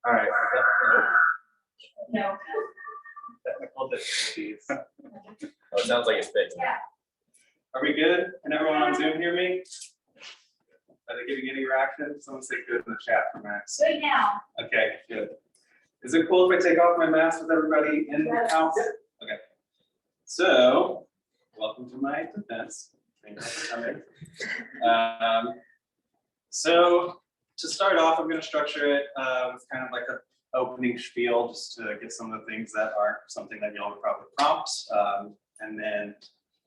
All right. No. Technical difficulties. Oh, it sounds like it's fixed. Yeah. Are we good? Can everyone on Zoom hear me? Are they giving any reaction? Someone say good in the chat for Max. Good now. Okay, good. Is it cool if I take off my mask with everybody in the house? Okay. So, welcome to my defense. Thank you for coming. So, to start off, I'm going to structure it with kind of like an opening spiel, just to get some of the things that aren't something that y'all would probably prompt, and then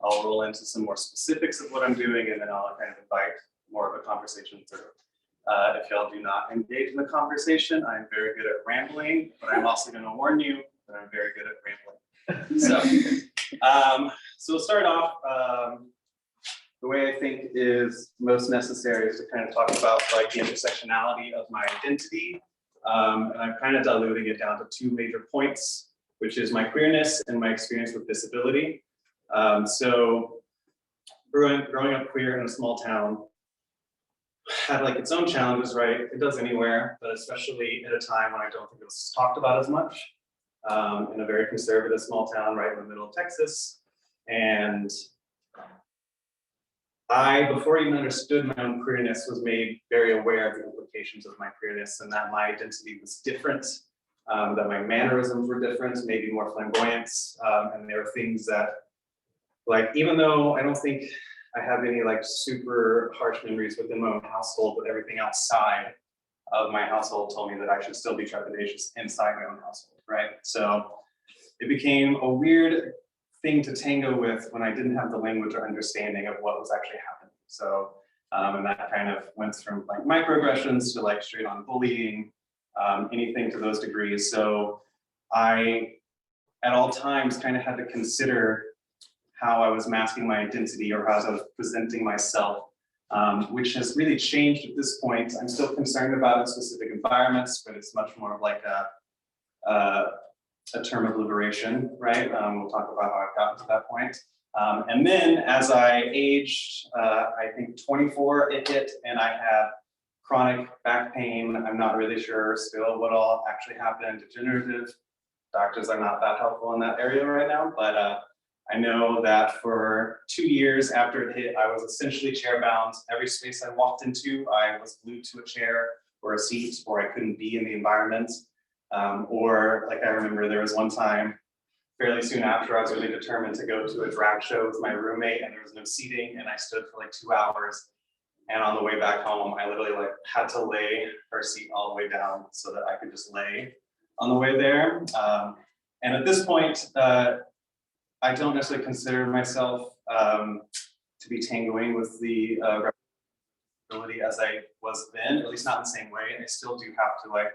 I'll roll into some more specifics of what I'm doing, and then I'll kind of invite more of a conversation through. If y'all do not engage in the conversation, I'm very good at rambling, but I'm also going to warn you that I'm very good at rambling. So we'll start off. The way I think is most necessary is to kind of talk about like the intersectionality of my identity. And I'm kind of diluting it down to two major points, which is my queerness and my experience with disability. So growing up queer in a small town had like its own challenges, right? It does anywhere, but especially at a time when I don't think it was talked about as much, in a very conservative small town right in the middle of Texas. And I, before I even understood my own queerness, was made very aware of the implications of my queerness and that my identity was different, that my mannerisms were different, maybe more flamboyant, and there were things that, like, even though I don't think I have any like super harsh memories within my own household, but everything outside of my household told me that I should still be trepidatious inside my own household, right? So it became a weird thing to tango with when I didn't have the language or understanding of what was actually happening. So, and that kind of went from like microaggressions to like straight on bullying, anything to those degrees. So I, at all times, kind of had to consider how I was masking my identity or how I was presenting myself, which has really changed at this point. I'm still concerned about it in specific environments, but it's much more of like a term of liberation, right? We'll talk about how I've gotten to that point. And then as I aged, I think 24 it hit, and I had chronic back pain. I'm not really sure still what all actually happened. Degenerative. Doctors are not that helpful in that area right now, but I know that for 2 years after it hit, I was essentially chair-bound. Every space I walked into, I was glued to a chair or a seat, or I couldn't be in the environment. Or like I remember there was one time fairly soon after I was really determined to go to a drag show with my roommate, and there was no seating, and I stood for like 2 hours. And on the way back home, I literally like had to lay her seat all the way down so that I could just lay on the way there. And at this point, I don't necessarily consider myself to be tangoing with the ability as I was then, at least not in the same way. I still do have to like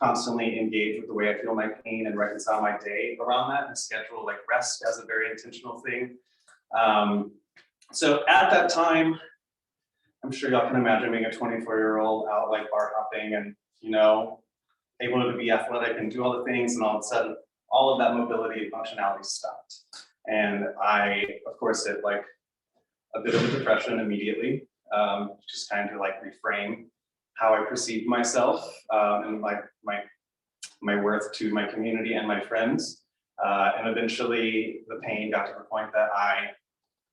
constantly engage with the way I feel my pain and reconcile my day around that and schedule like rest as a very intentional thing. So at that time, I'm sure y'all can imagine being a 24-year-old out like bar hopping and, you know, able to be athletic and do all the things, and all of a sudden, all of that mobility and functionality stopped. And I, of course, hit like a bit of a depression immediately, just kind of like reframe how I perceived myself and like my worth to my community and my friends. And eventually the pain got to the point that I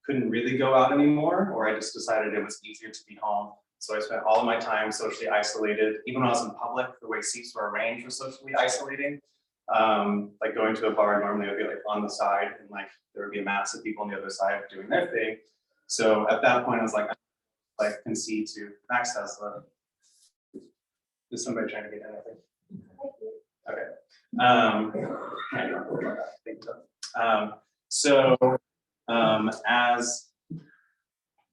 couldn't really go out anymore, or I just decided it was easier to be home. So I spent all of my time socially isolated. Even when I was in public, the way seats were arranged was socially isolating. Like going to a bar, normally I'd be like on the side, and like there would be a mass of people on the other side doing their thing. So at that point, I was like concede to Max has the. Is somebody trying to get anything? Okay. I don't think so.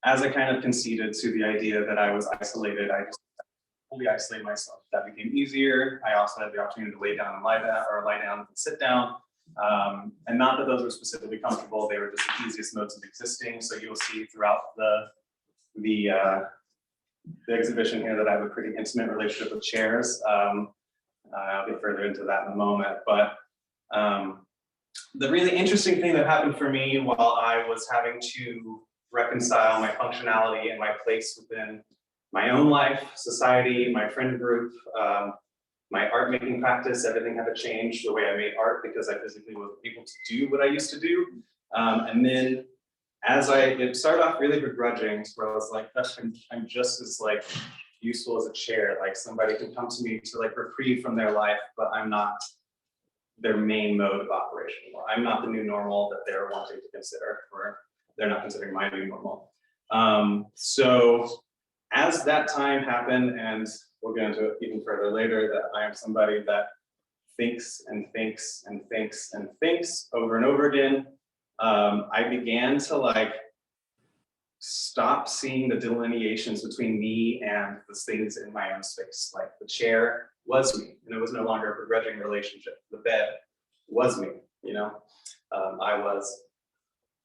As I kind of conceded to the idea that I was isolated, I just fully isolate myself. That became easier. I also had the opportunity to lay down and lie down and sit down. And not that those were specifically comfortable, they were just the easiest modes of existing. So you'll see throughout the exhibition here that I have a pretty intimate relationship with chairs. I'll get further into that in a moment. But the really interesting thing that happened for me while I was having to reconcile my functionality and my place within my own life, society, my friend group, my art making practice, everything had to change the way I made art because I physically wasn't able to do what I used to do. And then it started off really begrudging, where I was like, I'm just as like useful as a chair. Like somebody can come to me to like reprieve from their life, but I'm not their main mode of operation anymore. I'm not the new normal that they're wanting to consider, or they're not considering my new normal. So as that time happened, and we'll get into it even further later, that I am somebody that thinks and thinks and thinks and thinks over and over again, I began to like stop seeing the delineations between me and the things in my own space. Like the chair was me, and it was no longer a begrudging relationship. The bed was me, you know. I was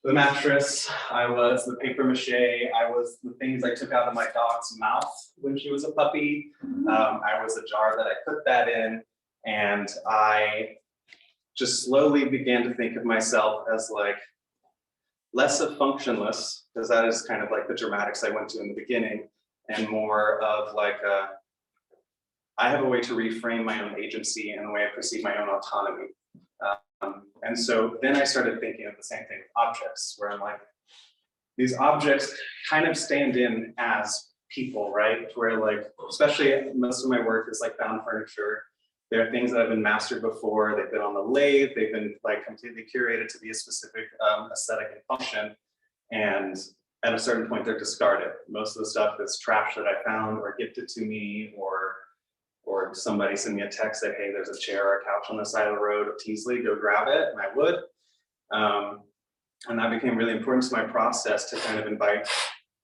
the mattress, I was the paper mache, I was the things I took out of my dog's mouth when she was a puppy. I was a jar that I put that in, and I just slowly began to think of myself as like less of functionless, because that is kind of like the dramatics I went to in the beginning, and more of like I have a way to reframe my own agency and the way I perceive my own autonomy. And so then I started thinking of the same thing with objects, where I'm like, these objects kind of stand in as people, right? Where like, especially most of my work is like found furniture. There are things that have been mastered before, they've been on the lathe, they've been like completely curated to be a specific aesthetic and function. And at a certain point, they're discarded. Most of the stuff is trash that I found or gifted to me, or somebody sent me a text that, hey, there's a chair or a couch on the side of the road of Teasley, go grab it, and I would. And that became really important to my process to kind of invite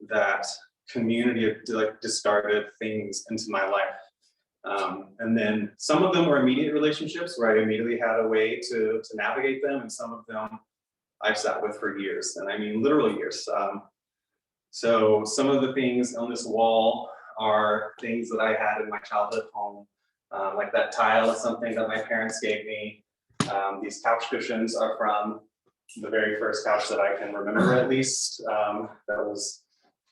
that community of like discarded things into my life. And then some of them were immediate relationships where I immediately had a way to navigate them, and some of them I've sat with for years, and I mean literal years. So some of the things on this wall are things that I had in my childhood home. Like that tile is something that my parents gave me. These couch cushions are from the very first couch that I can remember, at least. That was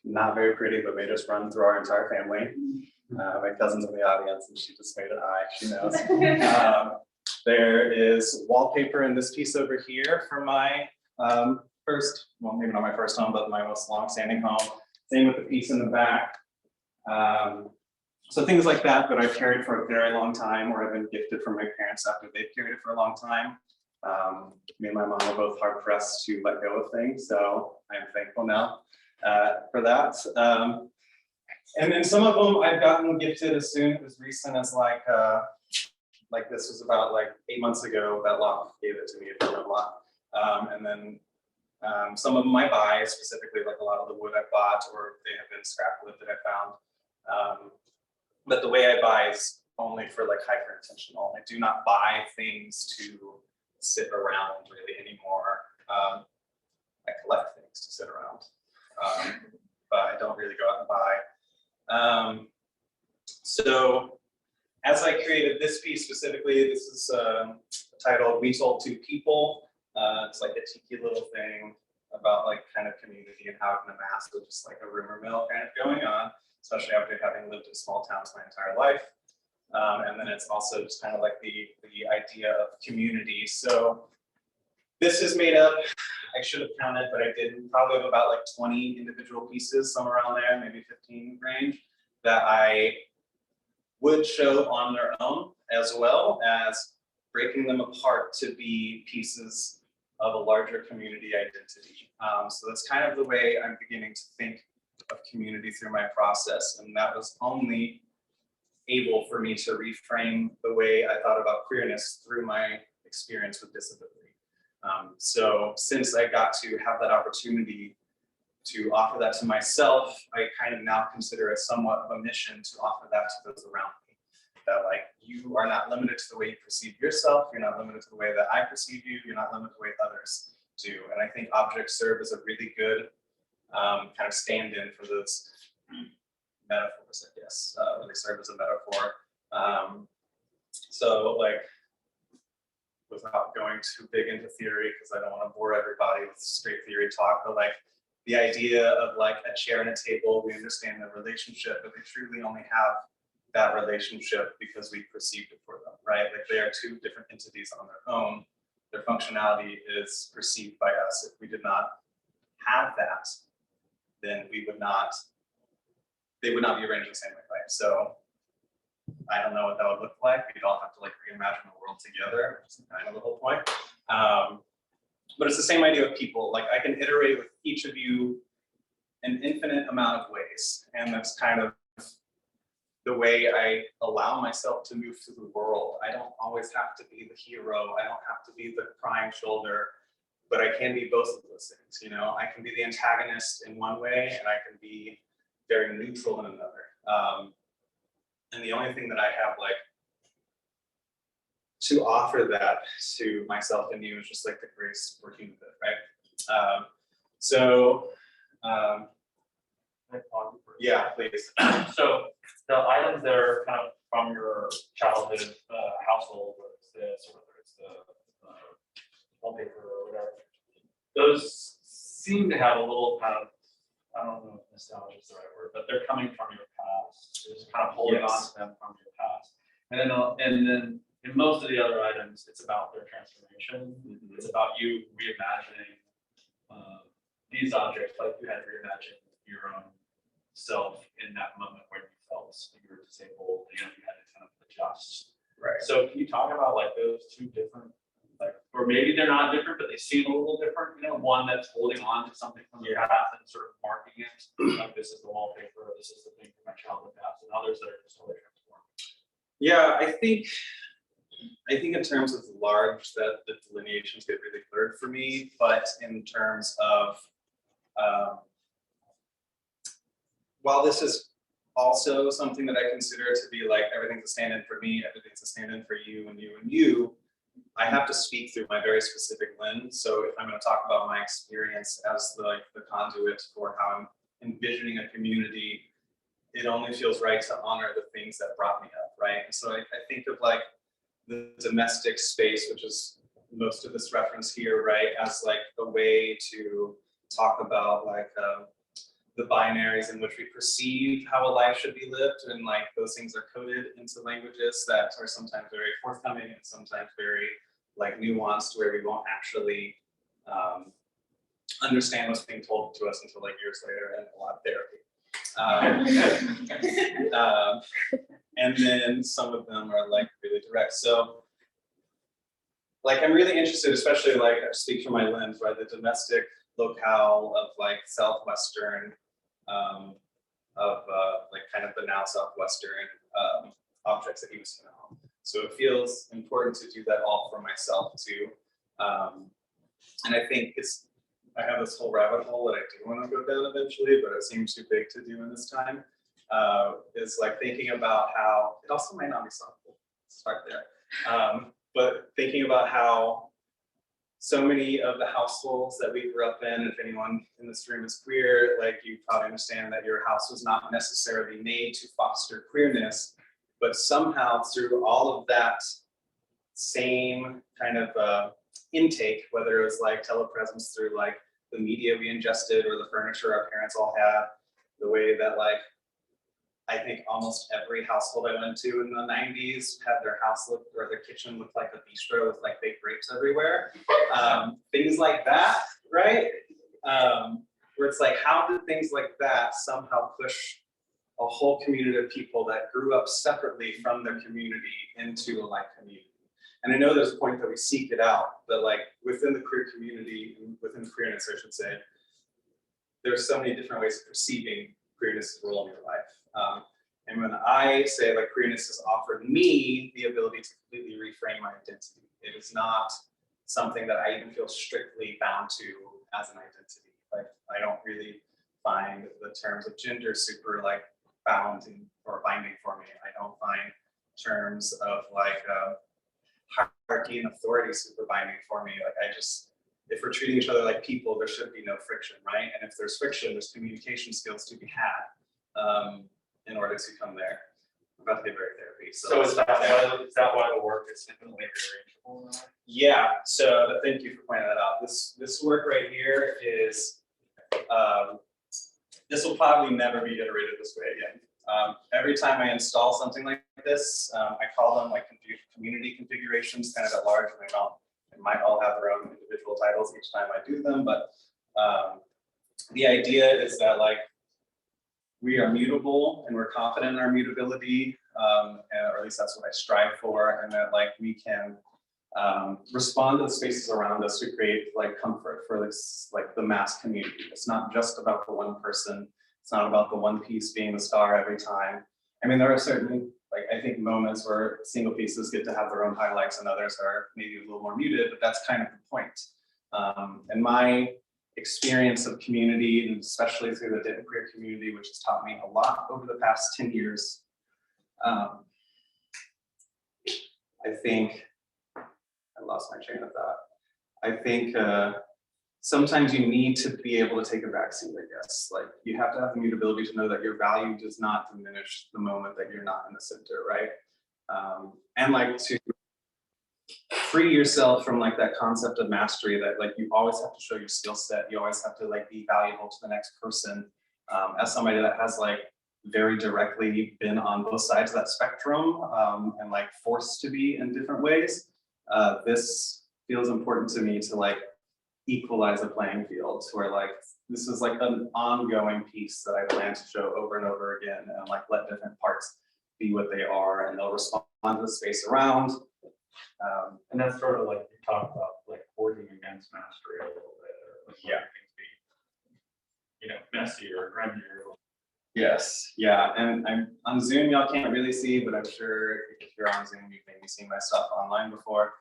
not very pretty, but made us run through our entire family. My cousin's in the audience, and she just made an eye, she knows. There is wallpaper in this piece over here from my first, well, maybe not my first home, but my most long-standing home. Same with the piece in the back. So things like that I've carried for a very long time, or I've been gifted from my parents after they've carried it for a long time. Me and my mom are both hard pressed to let go of things, so I'm thankful now for that. And then some of them I've gotten gifted as recent as like this was about like 8 months ago that Locke gave it to me, if you remember Locke. And then some of them I buy, specifically like a lot of the wood I bought, or they have been scrap wood that I found. But the way I buy is only for like hyper intentional. I do not buy things to sit around really anymore. I collect things to sit around, but I don't really go out and buy. So as I created this piece specifically, this is titled "We Told Two People." It's like a cheeky little thing about like kind of community and how it can amass with just like a rumor mill kind of going on, especially after having lived in small towns my entire life. And then it's also just kind of like the idea of community. So this is made up, I should have counted, but I didn't, probably of about like 20 individual pieces, somewhere around there, maybe 15 range, that I would show on their own, as well as breaking them apart to be pieces of a larger community identity. So that's kind of the way I'm beginning to think of community through my process. And that was only able for me to reframe the way I thought about queerness through my experience with disability. So since I got to have that opportunity to offer that to myself, I kind of now consider it somewhat of a mission to offer that to those around me. That like, you are not limited to the way you perceive yourself, you're not limited to the way that I perceive you, you're not limited to the way others do. And I think objects serve as a really good kind of stand-in for those metaphors, I guess. They serve as a metaphor. So like, without going too big into theory, because I don't want to bore everybody with straight theory talk, but like, the idea of like a chair and a table, we understand the relationship, but they truly only have that relationship because we perceived it for them, right? Like they are two different entities on their own. Their functionality is perceived by us. If we did not have that, then we would not, they would not be arranged the same way, right? So I don't know what that would look like. We'd all have to like reimagine the world together, which is kind of the whole point. But it's the same idea of people. Like I can iterate with each of you an infinite amount of ways. And that's kind of the way I allow myself to move through the world. I don't always have to be the hero. I don't have to be the crying shoulder, but I can be both of those things. You know, I can be the antagonist in one way and I can be very neutral in another. And the only thing that I have like to offer that to myself and you is just like the grace working with it, right? Yeah, please. So the items that are kind of from your childhood household, whether it's this or whether it's the wallpaper or whatever, those seem to have a little kind of, I don't know if nostalgia is the right word, but they're coming from your past. You're just kind of holding on to them from your past. And then in most of the other items, it's about their transformation. It's about you reimagining these objects, like you had to reimagine your own self in that moment where you felt you were disabled and you had to kind of adjust. Right. So can you talk about like those two different, like, or maybe they're not different, but they seem a little different, you know, one that's holding on to something from your past and sort of marking it, like this is the wallpaper, this is the thing from my childhood past, and others that are just totally transformed. Yeah, I think in terms of the large, that the delineations get really blurred for me, but in terms of, while this is also something that I consider to be like everything's a stand-in for me, everything's a stand-in for you and you and you, I have to speak through my very specific lens. So if I'm going to talk about my experience as the conduit for how I'm envisioning a community, it only feels right to honor the things that brought me up, right? And so I think of like the domestic space, which is most of this reference here, right, as like a way to talk about like the binaries in which we perceive how a life should be lived, and like those things are coded into languages that are sometimes very forthcoming and sometimes very like nuanced, where we won't actually understand what's being told to us until like years later and a lot of therapy. And then some of them are like really direct. So like I'm really interested, especially like I speak from my lens, right, the domestic locale of like Southwestern, like kind of the now Southwestern objects that he was in home. So it feels important to do that all for myself too. And I think I have this whole rabbit hole that I do want to go down eventually, but it seems too big to do in this time. Is like thinking about how, it also might not be solvable, start there. But thinking about how so many of the households that we grew up in, if anyone in this room is queer, like you probably understand that your house was not necessarily made to foster queerness, but somehow through all of that same kind of intake, whether it was like telepresence through like the media we ingested or the furniture our parents all had, the way that like, I think almost every household I went to in the 90s had their house look, or their kitchen looked like a bistro with like baked grapes everywhere. Things like that, right? Where it's like, how did things like that somehow push a whole community of people that grew up separately from their community into a like community? And I know there's a point that we seek it out, but like within the queer community, within queerness, I should say, there's so many different ways of perceiving queerness' role in your life. And when I say like queerness has offered me the ability to completely reframe my identity, it is not something that I even feel strictly bound to as an identity. Like I don't really find the terms of gender super like bounding or binding for me. I don't find terms of like hierarchy and authority super binding for me. Like I just, if we're treating each other like people, there should be no friction, right? And if there's friction, there's communication skills to be had in order to come there. I'm about to get very therapy. So is that why the work is infinitely rearrangeable now? Yeah, so thank you for pointing that out. This work right here is this will probably never be iterated this way again. Every time I install something like this, I call them like community configurations, kind of at large, and they might all have their own individual titles each time I do them, but the idea is that like we are mutable and we're confident in our mutability, or at least that's what I strive for, and that like we can respond to the spaces around us to create like comfort for this, like the mass community. It's not just about the one person. It's not about the one piece being the star every time. I mean, there are certainly, like, I think moments where single pieces get to have their own highlights and others are maybe a little more muted, but that's kind of the point. And my experience of community, and especially through the data queer community, which has taught me a lot over the past 10 years, I think, I lost my train of thought. I think sometimes you need to be able to take a backseat, I guess. Like you have to have the mutability to know that your value does not diminish the moment that you're not in the center, right? And like to free yourself from like that concept of mastery that like you always have to show your skill set. You always have to like be valuable to the next person. As somebody that has like very directly been on both sides of that spectrum and like forced to be in different ways, this feels important to me to like equalize a playing field where like this is like an ongoing piece that I plan to show over and over again and like let different parts be what they are and they'll respond to the space around. And that's sort of like you talked about, like working against mastery a little bit, or like Yeah. things be, messy or grungy. Yes, yeah, and I'm on Zoom, y'all can't really see, but I'm sure if you're on Zoom, you've maybe seen my stuff online before.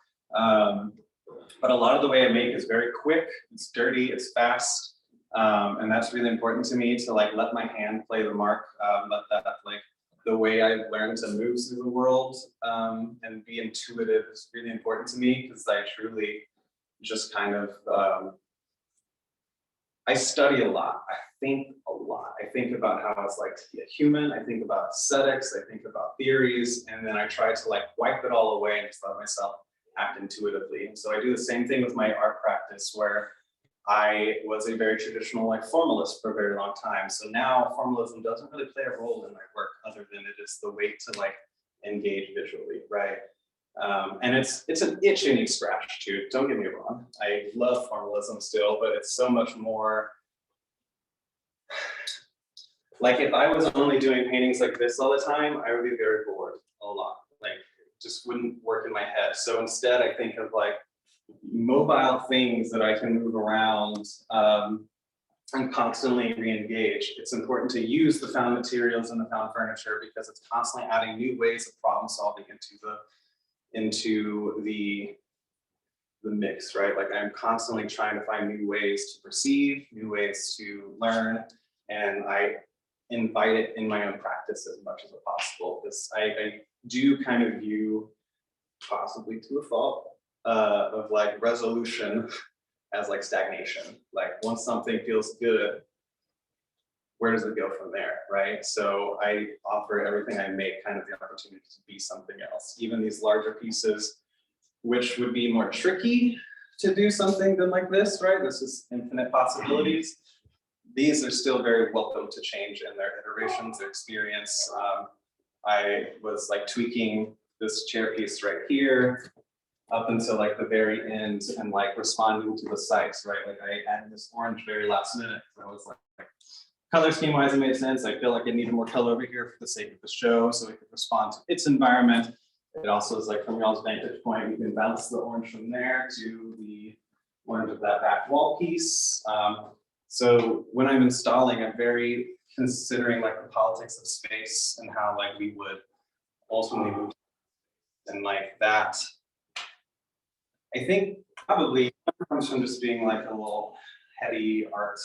But a lot of the way I make is very quick, it's dirty, it's fast, and that's really important to me to like let my hand play the mark, let that like the way I've learned to move through the world and be intuitive is really important to me because I truly just kind of, I study a lot, I think a lot. I think about how it's like to be a human, I think about aesthetics, I think about theories, and then I try to like wipe it all away and just let myself act intuitively. And so I do the same thing with my art practice where I was a very traditional like formalist for a very long time. So now formalism doesn't really play a role in my work other than it is the way to like engage visually, right? And it's an itch you need scratch too, don't get me wrong. I love formalism still, but it's so much more, like if I was only doing paintings like this all the time, I would be very bored a lot. Like it just wouldn't work in my head. So instead I think of like mobile things that I can move around and constantly re-engage. It's important to use the found materials and the found furniture because it's constantly adding new ways of problem solving into the mix, right? Like I'm constantly trying to find new ways to perceive, new ways to learn, and I invite it in my own practice as much as possible. Because I do kind of view, possibly to a fault, of like resolution as like stagnation. Like once something feels good, where does it go from there, right? So I offer everything I make kind of the opportunity to be something else. Even these larger pieces, which would be more tricky to do something than like this, right? This is infinite possibilities. These are still very welcome to change in their iterations, their experience. I was like tweaking this chair piece right here up until like the very end and like responding to the sites, right? Like I added this orange very last minute. So I was like, color scheme wise, it made sense. I feel like I needed more color over here for the sake of the show so it could respond to its environment. It also is like from y'all's vantage point, you can bounce the orange from there to the orange of that back wall piece. So when I'm installing, I'm very considering like the politics of space and how like we would ultimately move and like that. I think probably comes from just being like a little heady art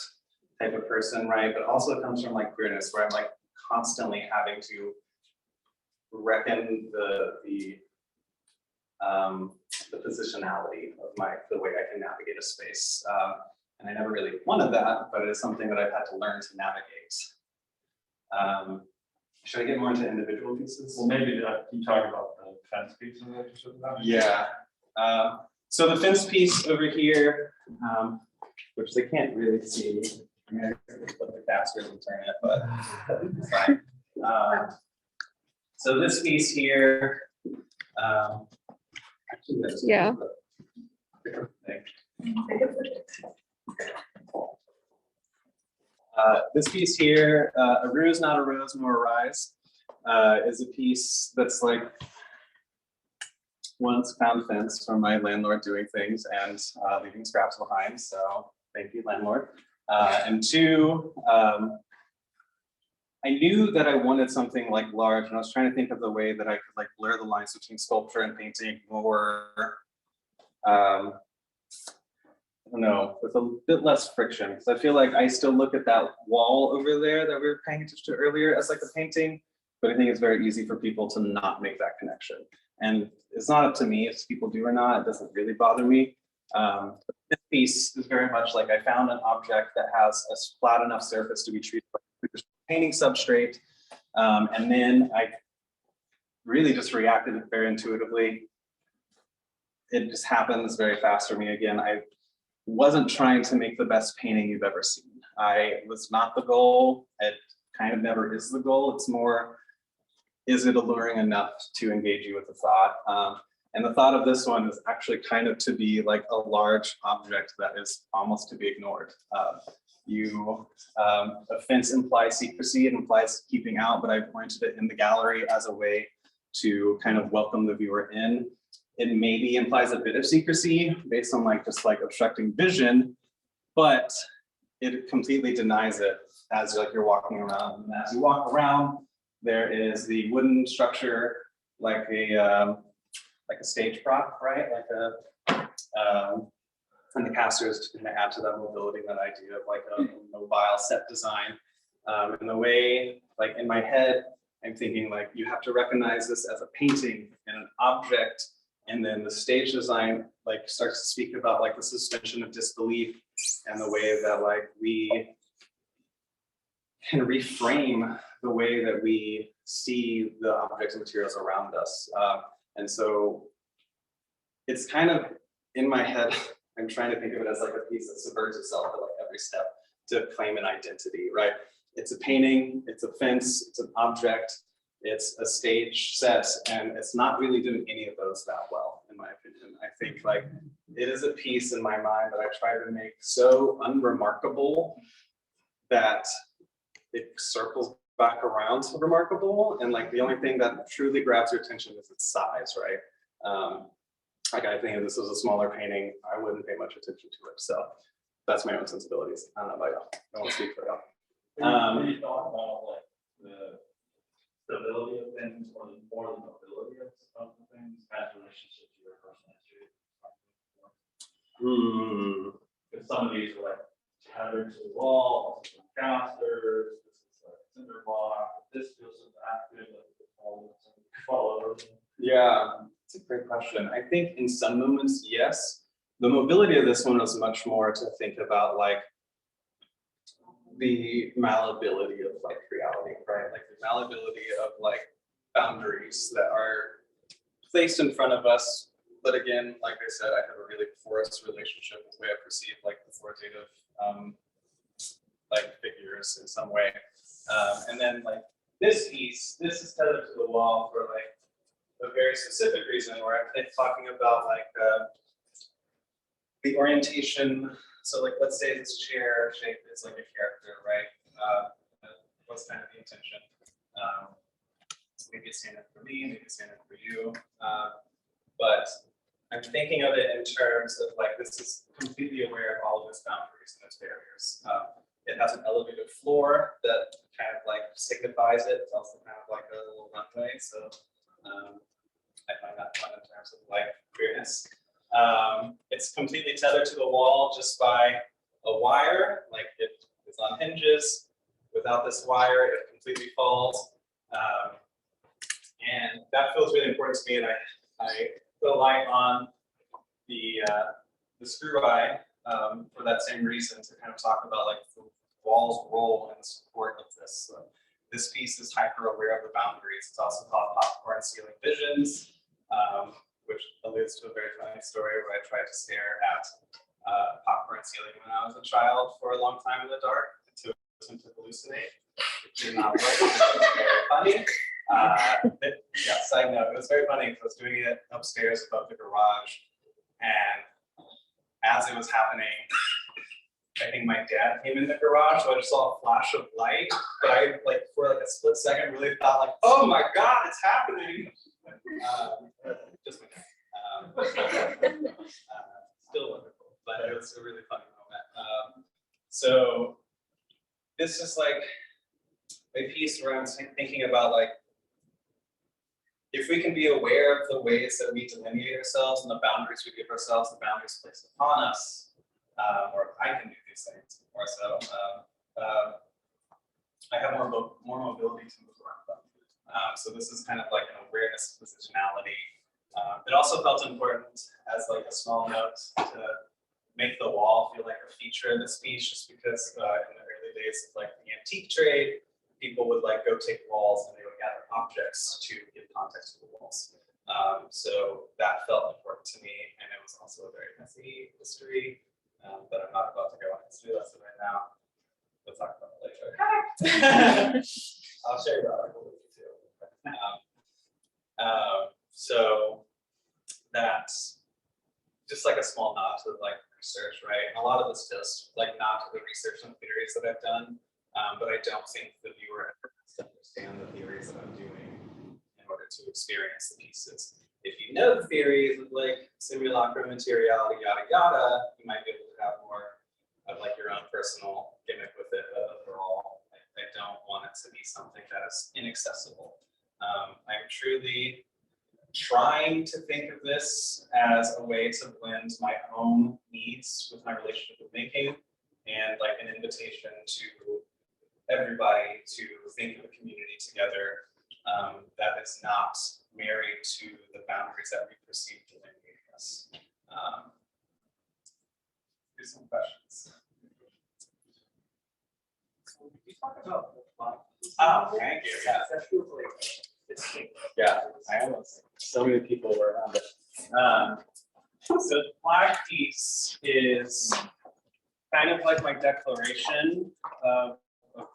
type of person, right? But also it comes from like queerness where I'm like constantly having to reckon the positionality of the way I can navigate a space. And I never really wanted that, but it is something that I've had to learn to navigate. Should I get more into individual pieces? Well, maybe you talk about the fence pieces that you said about. Yeah. So the fence piece over here, which they can't really see, I'm gonna put the casters and turn it, but it's fine. So this piece here, actually, that's Yeah. a different thing. This piece here, a ruse, not a rose, nor a rise, is a piece that's like once found fence from my landlord doing things and leaving scraps behind. So thank you, landlord. And two, I knew that I wanted something like large, and I was trying to think of the way that I could like blur the lines between sculpture and painting more, I don't know, with a bit less friction. Because I feel like I still look at that wall over there that we were paying attention to earlier as like a painting, but I think it's very easy for people to not make that connection. And it's not up to me if people do or not, it doesn't really bother me. This piece is very much like I found an object that has a flat enough surface to be treated like a painting substrate. And then I really just reacted very intuitively. It just happens very fast for me. Again, I wasn't trying to make the best painting you've ever seen. I was not the goal. It kind of never is the goal. It's more, is it alluring enough to engage you with the thought? And the thought of this one is actually kind of to be like a large object that is almost to be ignored. A fence implies secrecy, it implies keeping out, but I pointed it in the gallery as a way to kind of welcome the viewer in. It maybe implies a bit of secrecy based on like just like obstructing vision, but it completely denies it as like you're walking around. And as you walk around, there is the wooden structure like a stage prop, right? Like and the casters to kind of add to that mobility, that idea of like a mobile set design. And the way, like in my head, I'm thinking like you have to recognize this as a painting and an object, and then the stage design like starts to speak about like the suspension of disbelief and the way that like we can reframe the way that we see the objects and materials around us. And so it's kind of in my head, I'm trying to think of it as like a piece that subverts itself at like every step to claim an identity, right? It's a painting, it's a fence, it's an object, it's a stage set, and it's not really doing any of those that well, in my opinion. I think like it is a piece in my mind that I try to make so unremarkable that it circles back around to remarkable. And like the only thing that truly grabs your attention is its size, right? Like I think if this was a smaller painting, I wouldn't pay much attention to it. So that's my own sensibilities. I don't know about y'all. I don't want to speak for y'all. When you talk about like the stability of things or the mobility of the things as relationship to your personal history. Because some of these are like tethered to the wall, casters, this is like cinder block, this feels active, like the fall over. Yeah, it's a great question. I think in some moments, yes. The mobility of this one was much more to think about like the malleability of like reality, right? Like the malleability of like boundaries that are placed in front of us. But again, like I said, I have a really porous relationship with the way I perceive like authoritative like figures in some way. And then like this piece, this is tethered to the wall for like a very specific reason where I'm talking about like the orientation. So like, let's say this chair shape is like a character, right? What's kind of the intention? Maybe it's standing for me, maybe it's standing for you. But I'm thinking of it in terms of like, this is completely aware of all of its boundaries and its barriers. It has an elevated floor that kind of like signifies it. It's also kind of like a little runway. So I find that fun in terms of like queerness. It's completely tethered to the wall just by a wire, like it is on hinges. Without this wire, it completely falls. And that feels really important to me. And I put a light on the screw eye for that same reason, to kind of talk about like the wall's role in the support of this. So this piece is hyper aware of the boundaries. It's also called popcorn ceiling visions, which alludes to a very funny story where I tried to stare at popcorn ceiling when I was a child for a long time in the dark. him to hallucinate. It did not work. It was very funny. Yeah, side note, it was very funny because I was doing it upstairs above the garage, and as it was happening, I think my dad came in the garage, so I just saw a flash of light, but I like for like a split second really thought like, oh my God, it's happening. Just my dad. Still wonderful, but it was a really funny moment. So this is like a piece where I'm thinking about like, if we can be aware of the ways that we delineate ourselves and the boundaries we give ourselves, the boundaries placed upon us, or if I can do these things more so, I have more mobility to move around them. So this is kind of like an awareness of positionality. It also felt important as like a small note to make the wall feel like a feature of the speech, just because in the early days of like the antique trade, people would like go take walls and they would gather objects to give context to the walls. So that felt important to me, and it was also a very messy history that I'm not about to go on a history lesson right now. We'll talk about it later. I'll share that article with you too. So that's just like a small nod to like research, right? A lot of this just like not to the research and theories that I've done, but I don't think the viewer ever has to understand the theories that I'm doing in order to experience the pieces. If you know the theories of like simulacrum, materiality, yada yada, you might be able to have more of like your own personal gimmick with it. But overall, I don't want it to be something that is inaccessible. I'm truly trying to think of this as a way to blend my own needs with my relationship with making, and like an invitation to everybody to think of a community together that is not married to the boundaries that we perceive delineating us. Here's some questions. We talk about Oh, thank you. Yeah. Yeah, I almost, so many people were around it. So the flag piece is kind of like my declaration of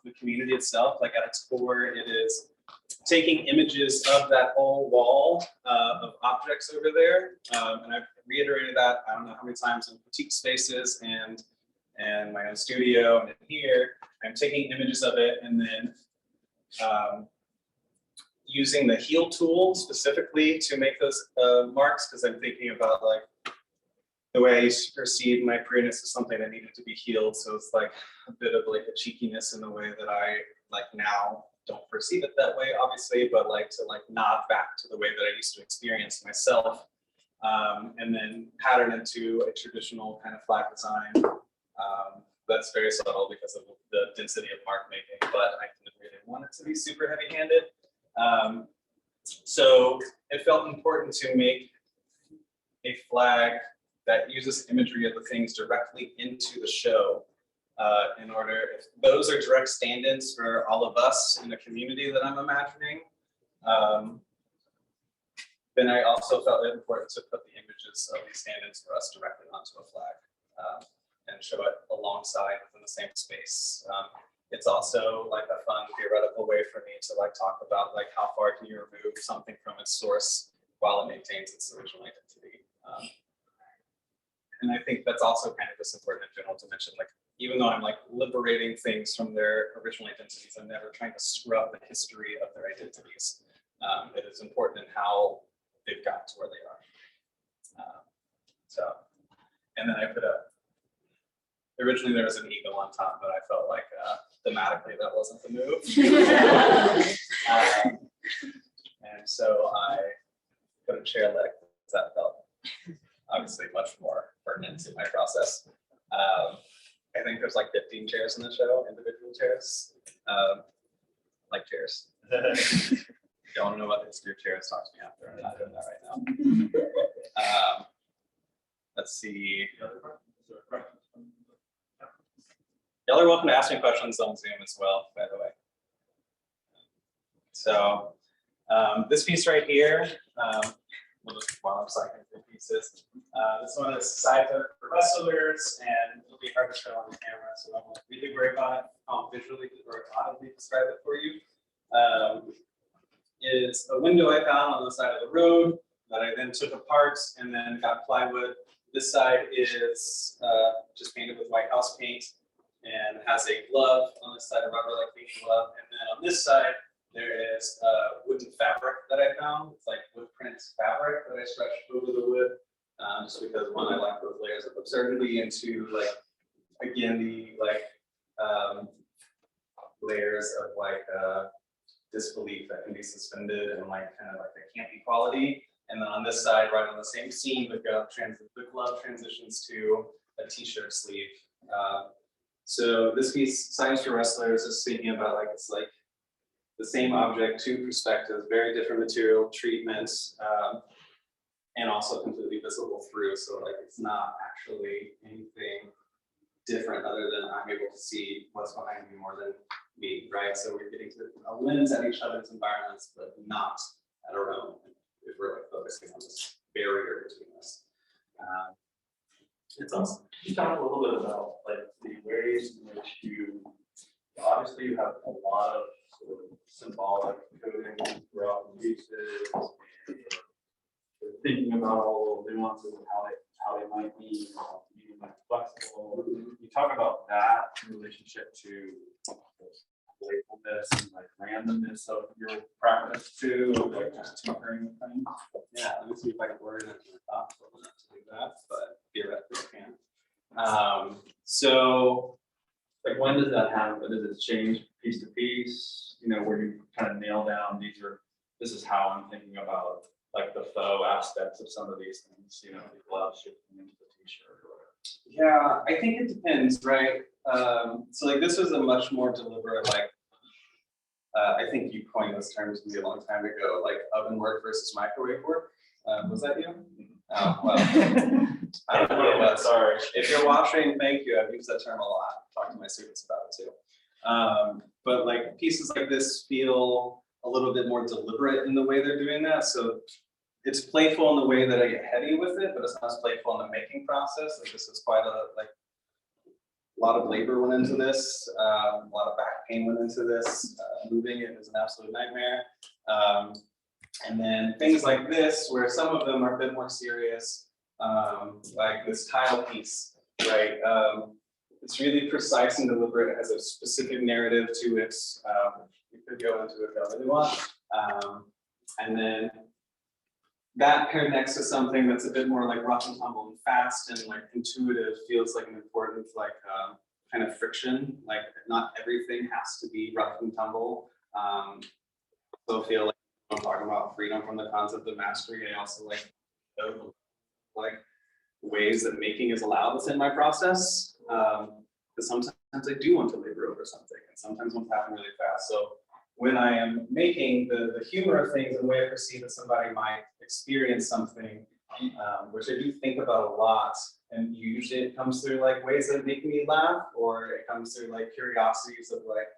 the community itself. Like at its core, it is taking images of that whole wall of objects over there. And I've reiterated that, I don't know how many times in boutique spaces and my own studio and in here. I'm taking images of it and then using the heal tool specifically to make those marks, because I'm thinking about like the way I used to perceive my queerness as something that needed to be healed. So it's like a bit of like a cheekiness in the way that I like now don't perceive it that way, obviously, but like to like nod back to the way that I used to experience myself, and then pattern into a traditional kind of flag design. That's very subtle because of the density of mark making, but I didn't really want it to be super heavy-handed. So it felt important to make a flag that uses imagery of the things directly into the show in order, if those are direct stand-ins for all of us in the community that I'm imagining, then I also felt it important to put the images of these stand-ins for us directly onto a flag and show it alongside within the same space. It's also like a fun theoretical way for me to like talk about like how far can you remove something from its source while it maintains its original identity. And I think that's also kind of just important in general to mention, like, even though I'm like liberating things from their original identities, I'm never trying to scrub the history of their identities. It is important in how they've gotten to where they are. And then I put originally there was an eagle on top, but I felt like thematically that wasn't the move. And so I put a chair leg because that felt obviously much more pertinent to my process. I think there's like 15 chairs in the show, individual chairs, like chairs. If you want to know about the history of chairs, talk to me after. I'm not doing that right now. Let's see. Y'all are welcome to ask me questions on Zoom as well, by the way. So this piece right here, we'll just while I'm cycling through pieces. This one is side hook for wrestlers, and it'll be hard to show on the camera, so I won't really worry about it visually or audibly describe it for you. Is a window I found on the side of the road that I then took apart and then got plywood. This side is just painted with white house paint and has a glove on this side, a rubber like paint glove. And then on this side, there is wooden fabric that I found. It's like wood print fabric that I stretched over the wood, just because one, I like those layers of absurdity, and two, like, again, the like layers of like disbelief that can be suspended and like kind of like the campy quality. And then on this side, right on the same seam, the glove transitions to a t-shirt sleeve. So this piece, Science for Wrestlers, is speaking about like, it's like the same object, two perspectives, very different material treatments, and also completely visible through. So like, it's not actually anything different other than I'm able to see what's behind me more than me, right? So we're getting to a lens at each other's environments, but not at our own. If we're like focusing on this barrier between us. It's awesome. Can you talk a little bit about like the ways in which obviously you have a lot of sort of symbolic coding throughout the pieces, and you're thinking about all the nuances and how they might be flexible. You talk about that in relationship to playfulness and like randomness of your practice too, of like just tinkering with things. Yeah, let me see if I can word it into the top, but we're not to do that, but theoretically I can. So Like when does that happen? Does it change piece to piece? You know, where you kind of nail down this is how I'm thinking about like the faux aspects of some of these things, you know, the glove shifting into the t-shirt or whatever. yeah, I think it depends, right? So like this was a much more deliberate, like, I think you coined this term to me a long time ago, like oven work versus microwave work. Was that you? Oh, well, I don't know what it was. Sorry. If you're watching, thank you. I've used that term a lot. Talk to my students about it too. But like pieces like this feel a little bit more deliberate in the way they're doing that. So it's playful in the way that I get heady with it, but it's not as playful in the making process. Like this is quite a lot of labor went into this, a lot of back pain went into this. Moving it is an absolute nightmare. And then things like this, where some of them are a bit more serious, like this tile piece, right? It's really precise and deliberate. It has a specific narrative to it. We could go into it if I really want. And then that paired next to something that's a bit more like rough and tumble and fast and like intuitive feels like an important like kind of friction. Like not everything has to be rough and tumble. So I feel like I'm talking about freedom from the concept of mastery. I also like ways that making is allowed within my process. Because sometimes I do want to labor over something, and sometimes want to happen really fast. So when I am making the humor of things and the way I perceive that somebody might experience something, which I do think about a lot, and usually it comes through like ways that make me laugh, or it comes through like curiosities of like,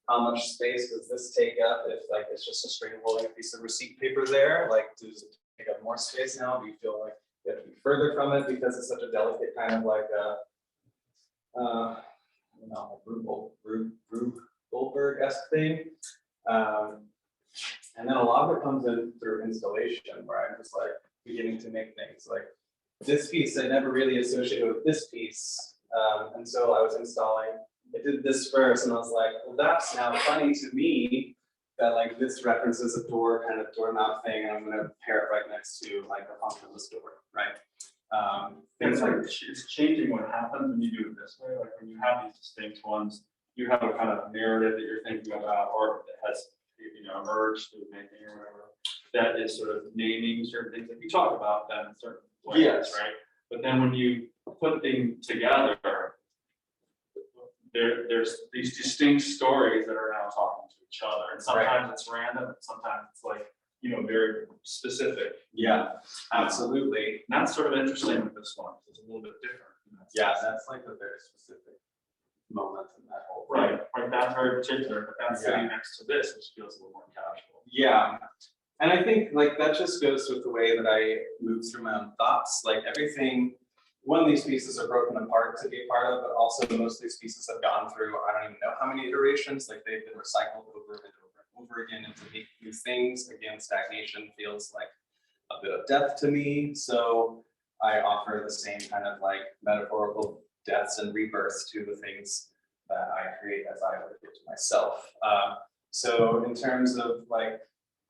how much space does this take up if like it's just a string holding a piece of receipt paper there? Like, does it take up more space now? Do you feel like you have to be further from it because it's such a delicate kind of like Rube Goldberg-esque thing? And then a lot of it comes in through installation, where I'm just like beginning to make things like this piece I never really associated with this piece until I was installing. I did this first, and I was like, well, that's now funny to me that like this references a door kind of doorknob thing, and I'm going to pair it right next to like a functionless door, right? It's like it's changing what happens when you do it this way. Like when you have these distinct ones, you have a kind of narrative that you're thinking about, or that has emerged through making or whatever. That is sort of naming certain things that you talk about them in certain ways, yes, right? But then when you put things together, there's these distinct stories that are now talking to each other, and sometimes it's random, and sometimes it's like very specific. Yeah, absolutely. And that's sort of interesting with this one. It's a little bit different. Yeah, that's like a very specific moment in that whole thing. Right, that's very particular, but that's sitting next to this, which feels a little more casual. Yeah, And I think like that just goes with the way that I move through my own thoughts. Like everything, one of these pieces are broken apart to be a part of, but also most of these pieces have gone through, I don't even know how many iterations, like they've been recycled over and over again into new things. Again, stagnation feels like a bit of death to me. So I offer the same kind of like metaphorical deaths and rebirths to the things that I create as I would give to myself. So in terms of like,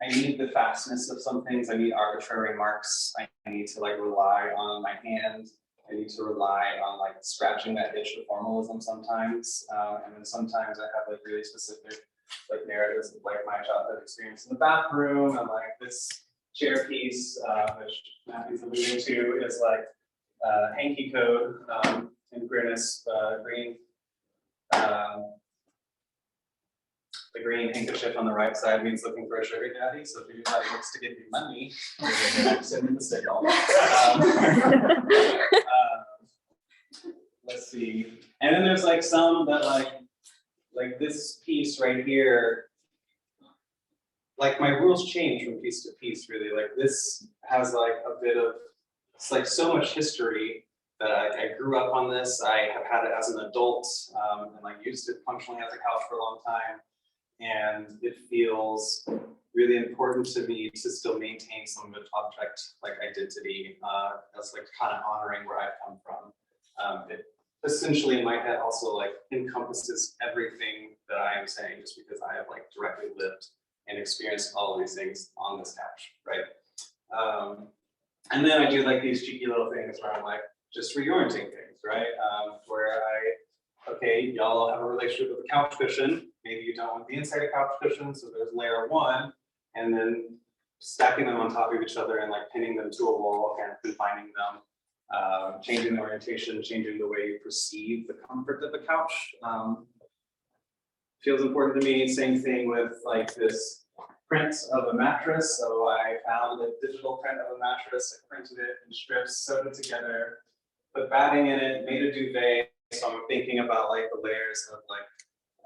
I need the fastness of some things. I need arbitrary marks. I need to like rely on my hand. I need to rely on like scratching that itch of formalism sometimes. And then sometimes I have like really specific like narratives of like my childhood experience in the bathroom, and like this chair piece, which Matthew's alluding to, is like hanky code in Greenis, green. The green handkerchief on the right side means looking for a sugar daddy. So if anybody wants to give you money, send me the signal. Let's see. And then there's like some that like this piece right here, like my rules change from piece to piece really. Like this has like a bit of, it's like so much history that I grew up on this. I have had it as an adult and like used it functionally as a couch for a long time. And it feels really important to me to still maintain some of its object like identity as like kind of honoring where I've come from. It essentially in my head also like encompasses everything that I am saying, just because I have like directly lived and experienced all of these things on this couch, right? And then I do like these cheeky little things where I'm like just reorienting things, right? Where okay, y'all have a relationship with a couch cushion. Maybe you don't want the inside of couch cushion, so there's layer one, and then stacking them on top of each other and like pinning them to a wall, kind of confining them, changing the orientation, changing the way you perceive the comfort of the couch. Feels important to me. Same thing with like this print of a mattress. So I found a digital print of a mattress, I printed it in strips, sewed it together, put batting in it, made a duvet. So I'm thinking about like the layers of like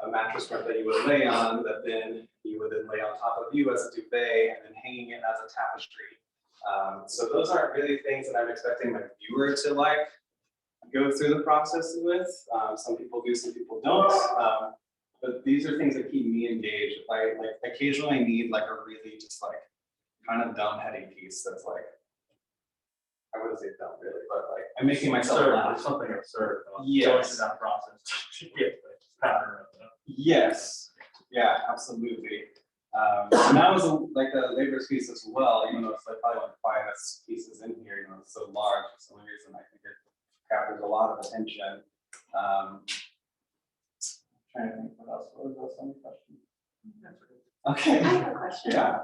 a mattress print that you would lay on, that then you would then lay on top of you as a duvet, and then hanging it as a tapestry. So those aren't really things that I'm expecting my viewer to like go through the process with. Some people do, some people don't. But these are things that keep me engaged. If I like occasionally need like a really just like kind of dumb heady piece that's like, I wouldn't say dumb really, but like I'm making myself laugh. There's something absurd. Yes. Going through that process. Pattern of that. Yes, yeah, absolutely. And that was like a labor's piece as well, even though it's like probably one of the quietest pieces in here, you know, it's so large. It's the only reason I think it captures a lot of attention. Trying to think what else. What was the other question? Okay. I have a question. Yeah.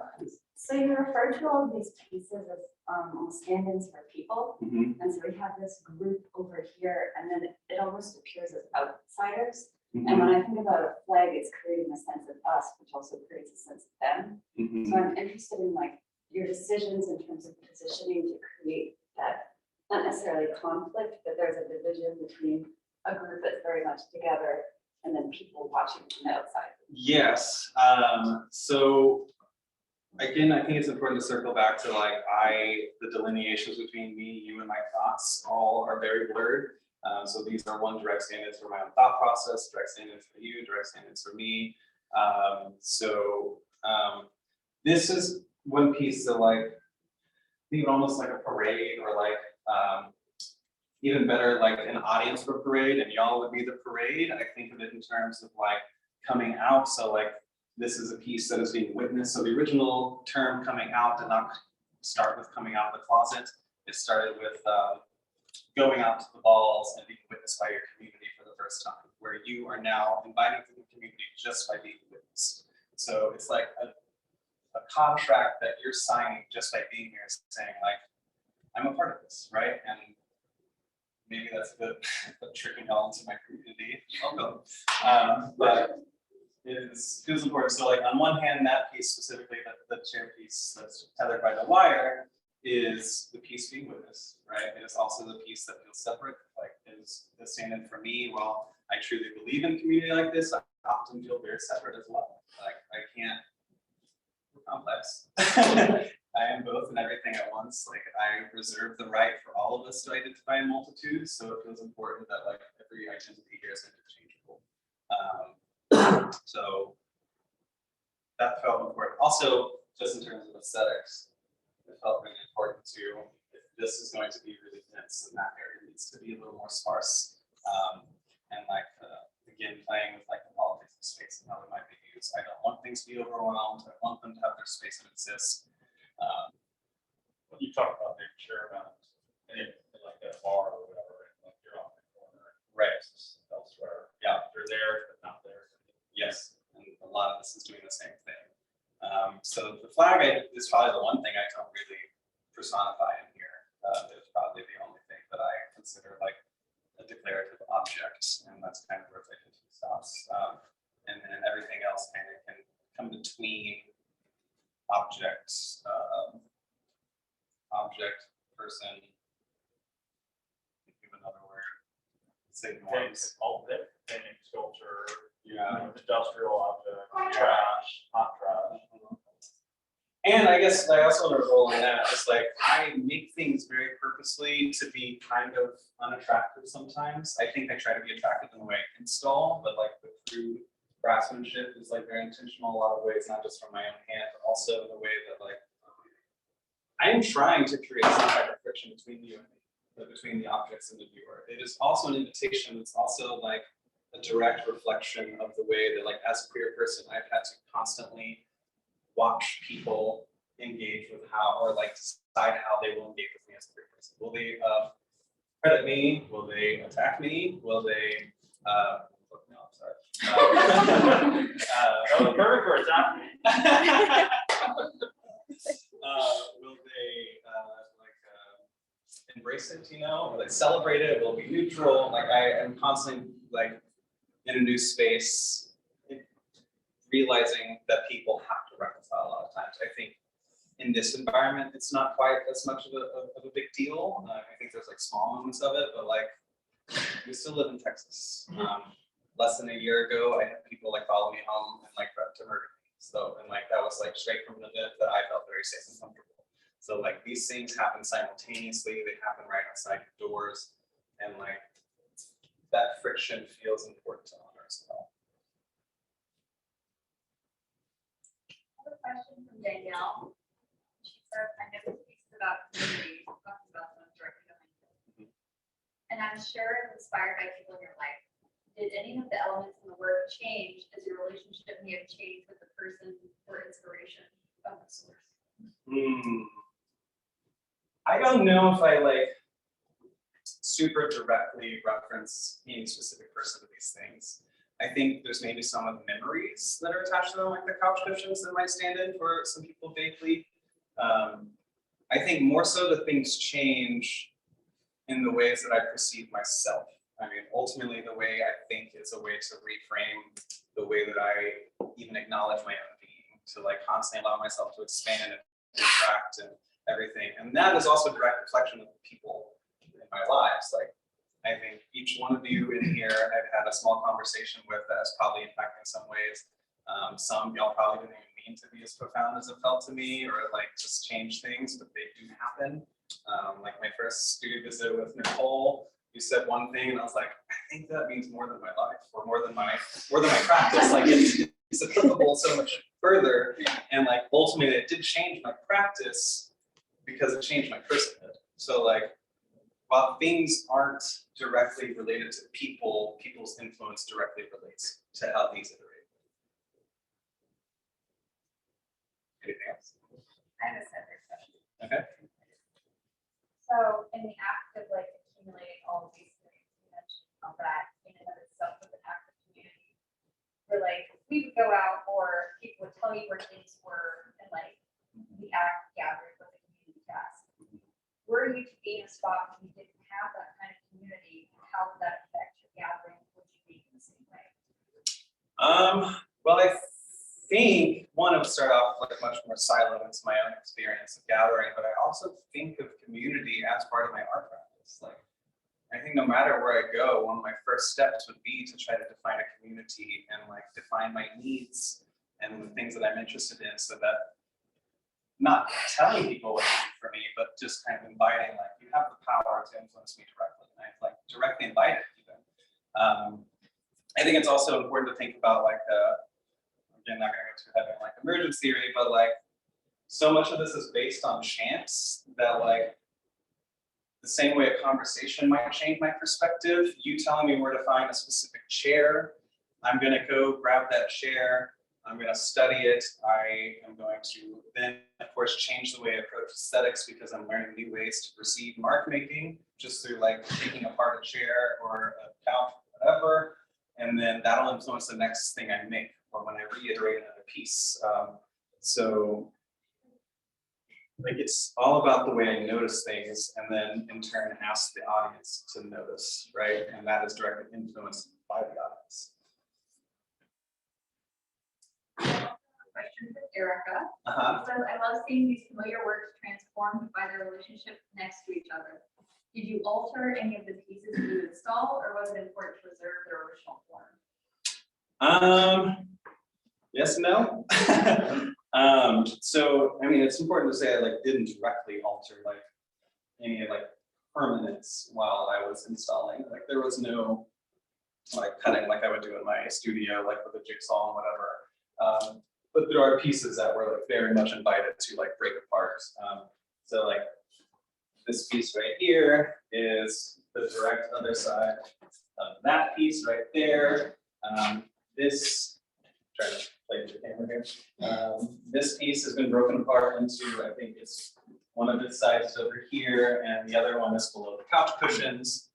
So you refer to all of these pieces as almost stand-ins for people. Mhm. And so we have this group over here, and then it almost appears as outsiders. Mhm. And when I think about a flag, it's creating a sense of us, which also creates a sense of them. Mhm. So I'm interested in like your decisions in terms of positioning to create that, not necessarily conflict, but there's a division between a group that's very much together and then people watching from the outside. Yes. So again, I think it's important to circle back to like the delineations between me, you, and my thoughts all are very blurred. So these are one direct stand-ins for my own thought process, direct stand-ins for you, direct stand-ins for me. This is one piece that like, think almost like a parade, or like even better, like an audience for a parade, and y'all would be the parade. I think of it in terms of like coming out. So like this is a piece that is being witnessed. So the original term coming out did not start with coming out of the closet. It started with going out to the balls and being witnessed by your community for the first time, where you are now invited to the community just by being witnessed. So it's like a contract that you're signing just by being here, saying like, I'm a part of this, right? And maybe that's a bit of tricking y'all into my community. I'll go. But it feels important. So like on one hand, that piece specifically, the chair piece that's tethered by the wire, is the piece being witnessed, right? It is also the piece that feels separate, like is the stand-in for me. While I truly believe in community like this, I often feel very separate as well. Like I can't, complex. I am both and everything at once. Like I reserve the right for all of us to identify in multitudes, so it feels important that like every identity here is interchangeable. So that felt important. Also, just in terms of aesthetics, it felt really important to, if this is going to be really dense, then that area needs to be a little more sparse. And like, again, playing with like the politics of space and how they might be used. I don't want things to be overwhelmed. I want them to have their space and exist. When you talk about being sure about in like a bar or whatever, like you're off the corner, Right. Elsewhere. Yeah. They're there, but not there. Yes, and a lot of this is doing the same thing. So the flag is probably the one thing I don't really personify in here. It's probably the only thing that I consider like a declarative object, and that's kind of where it stops. And then everything else kind of can come between objects, object, person, think of another word, say norms. All of it, painting, sculpture, Yeah. industrial object, trash, hot trash. And I guess I also want to roll in that, just like I make things very purposely to be kind of unattractive sometimes. I think I try to be attractive in the way I install, but like the crude craftsmanship is like very intentional in a lot of ways, not just from my own hand, but also in the way that like I'm trying to create some type of friction between you and me, but between the objects and the viewer. It is also an invitation. It's also like a direct reflection of the way that like as a queer person, I've had to constantly watch people engage with how, or like decide how they will engage with me as a queer person. Will they credit me? Will they attack me? Will they, no, I'm sorry. That was perfect for attack. Will they embrace it, you know, or like celebrate it? Will it be neutral? Like I am constantly like in a new space, realizing that people have to reconcile a lot of times. I think in this environment, it's not quite as much of a big deal. I think there's like small moments of it, but like we still live in Texas. Less than a year ago, I had people like follow me home and like threaten to murder me. So, and like that was like straight from an event that I felt very safe and comfortable. So like these things happen simultaneously. They happen right outside your doors, and like that friction feels important to honor as well. I have a question from Danielle. She says, I know this piece is about community, talking about them directly behind you. And I'm sure it's inspired by people in your life. Did any of the elements in the work change as your relationship may have changed with the person or inspiration of the source? I don't know if I like super directly reference any specific person to these things. I think there's maybe some of the memories that are attached to them, like the couch cushions that might stand in for some people vaguely. I think more so the things change in the ways that I perceive myself. I mean, ultimately, the way I think is a way to reframe the way that I even acknowledge my own being, to like constantly allow myself to expand and contract and everything. And that is also a direct reflection of the people in my lives. Like, I think each one of you in here I've had a small conversation with that's probably impacting some ways. Some y'all probably didn't even mean to be as profound as it felt to me, or like just change things, but they do happen. Like my first studio visit with Nicole, you said one thing, and I was like, I think that means more than my life, or more than my practice. Like it's applicable so much further, and like ultimately it did change my practice because it changed my personhood. So like, while things aren't directly related to people, people's influence directly relates to how these iterate. Anything else? I have a separate question. Okay. So in the act of like accumulating all of these things, you mentioned all that in and of itself was an act of community. Where like we would go out or people would tell you where things were and like the act gathered with the community task. Were you to be in a spot where you didn't have that kind of community, how would that affect your gathering? Would you be in the same way? Well, I think one would start off like much more silent. It's my own experience of gathering, but I also think of community as part of my art practice. Like, I think no matter where I go, one of my first steps would be to try to define a community and like define my needs and the things that I'm interested in, so that not telling people what to do for me, but just kind of inviting, like, you have the power to influence me directly, and I like directly invite it even. I think it's also important to think about, like, again, not gonna go too heavy on like emergence theory, but like so much of this is based on chance that, like, the same way a conversation might change my perspective, you telling me where to find a specific chair, I'm gonna go grab that chair, I'm gonna study it, I am going to then, of course, change the way I approach aesthetics because I'm learning new ways to perceive mark making, just through like taking apart a chair or a couch, whatever, and then that'll influence the next thing I make, or when I reiterate another piece. So like it's all about the way I notice things and then in turn ask the audience to notice, right? And that is directly influenced by the audience. Question for Erica. Uh-huh. So I love seeing these familiar works transformed by their relationship next to each other. Did you alter any of the pieces you installed, or was it important to preserve their original form? Yes and no. So I mean, it's important to say I like didn't directly alter like any like permanence while I was installing. Like there was no like cutting like I would do in my studio, like with a jigsaw and whatever. But there are pieces that were like very much invited to like break apart. So like this piece right here is the direct other side of that piece right there. This, trying to play with the camera here. This piece has been broken apart into, I think it's one of its sides is over here and the other one is below the couch cushions.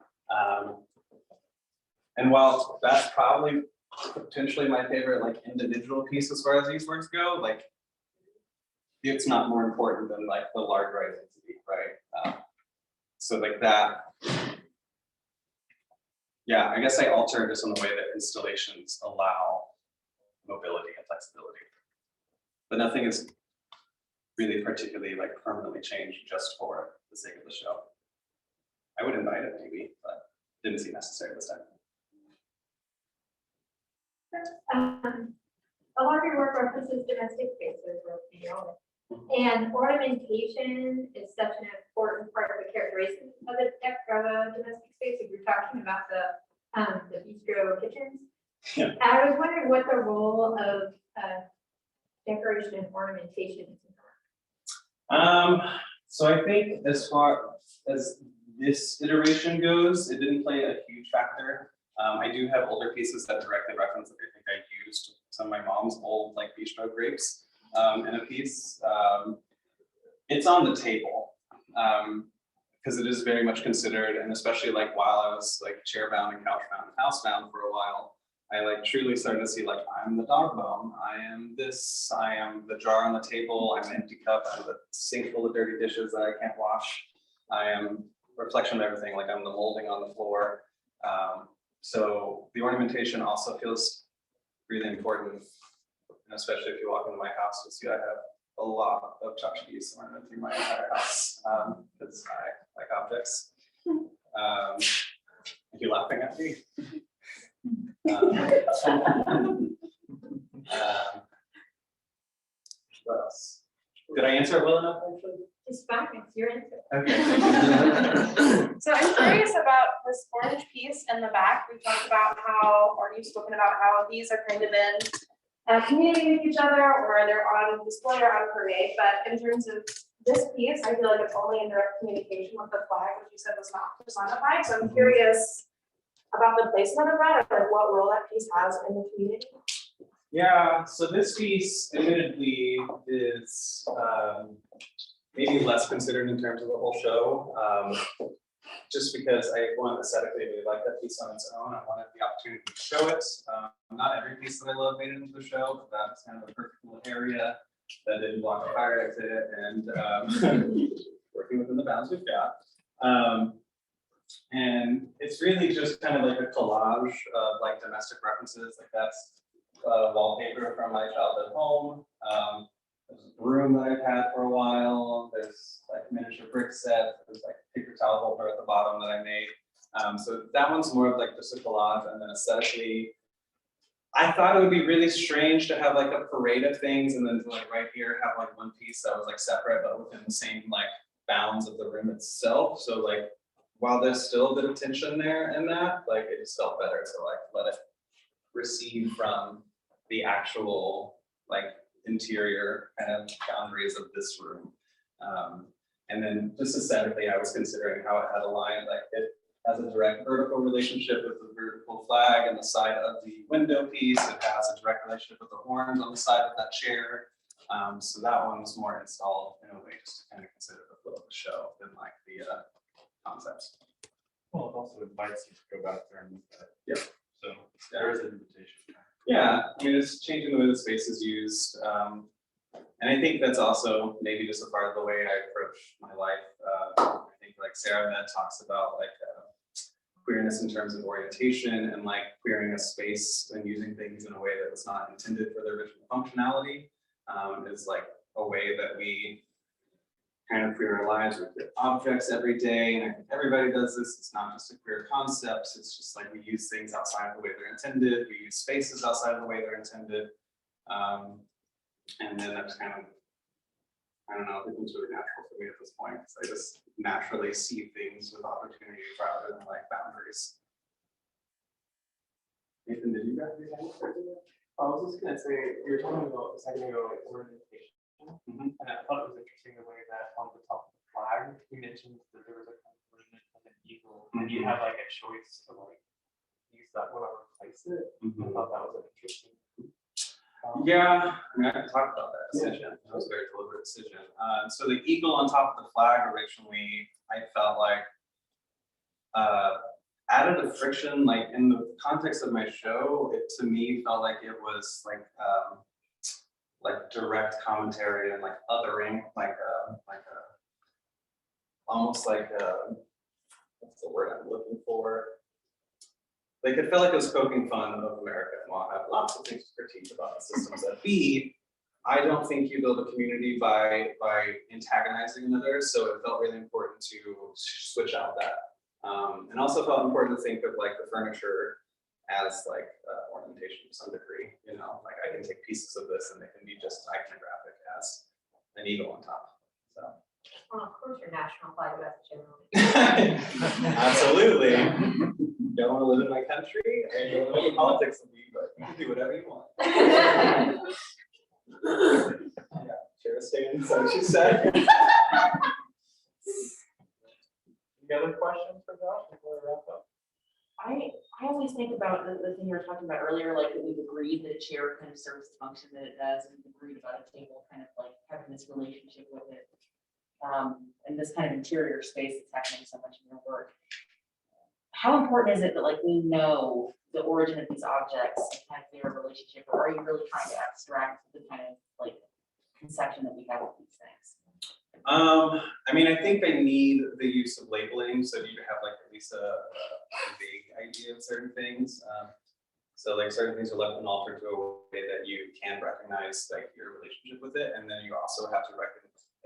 And while that's probably potentially my favorite like individual piece as far as these works go, like it's not more important than like the larger identity, right? So like that, yeah, I guess I alter just in the way that installations allow mobility and flexibility, but nothing is really particularly like permanently changed just for the sake of the show. I would invite it maybe, but didn't seem necessary this time. A lot of your work references domestic spaces, and ornamentation is such an important part of the characteristic of a domestic space. If you're talking about the bistro kitchens, Yeah. I was wondering what the role of decoration and ornamentation is. So I think as far as this iteration goes, it didn't play a huge factor. I do have older pieces that directly reference that I think I used some of my mom's old like bistro grapes in a piece. It's on the table because it is very much considered, and especially like while I was like chair bound and couch bound and house bound for a while, I like truly started to see like I'm the dog bone, I am this, I am the jar on the table, I'm an empty cup, I'm the sink full of dirty dishes that I can't wash, I am a reflection of everything, like I'm the molding on the floor. So the ornamentation also feels really important, and especially if you walk into my house, you'll see I have a lot of tchotchkes ornamenting my entire house because I like objects. Are you laughing at me? What else? Did I answer it well enough, actually? It's fine, it's your answer. Okay. So I'm curious about this orange piece in the back. We talked about how, or you've spoken about how these are kind of in communicating with each other, or they're on display or on parade. But in terms of this piece, I feel like it's only in direct communication with the flag, which you said was not personified. So I'm curious about the placement of that, or what role that piece has in the community. Yeah, so this piece admittedly is maybe less considered in terms of the whole show, just because I wanted aesthetically really like that piece on its own. I wanted the opportunity to show it. Not every piece that I love made it into the show, but that was kind of a perfect little area that didn't block a fire exit and working within the bounds we've got. And it's really just kind of like a collage of like domestic references, like that's wallpaper from my childhood home. There's a broom that I've had for a while. There's like miniature brick set. There's like paper towel holder at the bottom that I made. So that one's more of like just a collage, and then aesthetically, I thought it would be really strange to have like a parade of things and then to like right here have like one piece that was like separate but within the same like bounds of the room itself. So like while there's still a bit of tension there in that, like it just felt better to like let it recede from the actual like interior kind of boundaries of this room. And then just aesthetically, I was considering how it had aligned, like it has a direct vertical relationship with the vertical flag and the side of the window piece. It has a direct relationship with the horns on the side of that chair. So that one was more installed in a way just to kind of consider the flow of the show than like the concepts. Well, it also invites you to go back there and look at it. Yep. So there is an invitation. Yeah, I mean, it's changing the way the space is used. And I think that's also maybe just a part of the way I approach my life. I think like Sarah Med talks about like queerness in terms of orientation and like queering a space and using things in a way that was not intended for their original functionality is like a way that we kind of queer our lives with objects every day. And I think everybody does this. It's not just a queer concept. It's just like we use things outside of the way they're intended. We use spaces outside of the way they're intended. And then that's kind of, I don't know, it becomes really natural for me at this point. So I just naturally see things with opportunity rather than like boundaries. Nathan, did you guys do anything? I was just gonna say, we were talking about a second ago, like orientation. Mhm. And I thought it was interesting the way that on the top of the flag, you mentioned that there was a component of an eagle, and you had like a choice to like use that one or replace it. I thought that was an interesting. Yeah, I mean, I can talk about that decision. That was a very deliberate decision. So the eagle on top of the flag originally, I felt like added a friction, like in the context of my show, it to me felt like it was like direct commentary and like othering, almost like what's the word I'm looking for? Like it felt like it was poking fun of America. And while I have lots of things to critique about the systems that be, I don't think you build a community by antagonizing another. So it felt really important to switch out that. And also felt important to think of like the furniture as like ornamentation to some degree, you know, like I can take pieces of this and they can be just iconographic as an eagle on top. So. Well, of course, your national flag, that's generally. Absolutely. Don't want to live in my country. I don't know what politics will be, but you can do whatever you want. Yeah, Shara Stan, so she said. Any other questions for Josh before we wrap up? I always think about the thing you were talking about earlier, like that we've agreed that a chair kind of serves the function that it does, and we've agreed about a table kind of like having this relationship with it. And this kind of interior space that's happening so much in your work. How important is it that like we know the origin of these objects and kind of their relationship, or are you really trying to abstract the kind of like conception that we have of these things? I mean, I think I need the use of labeling, so you have like at least a vague idea of certain things. So like certain things are left unaltered to a way that you can recognize like your relationship with it, and then you also have to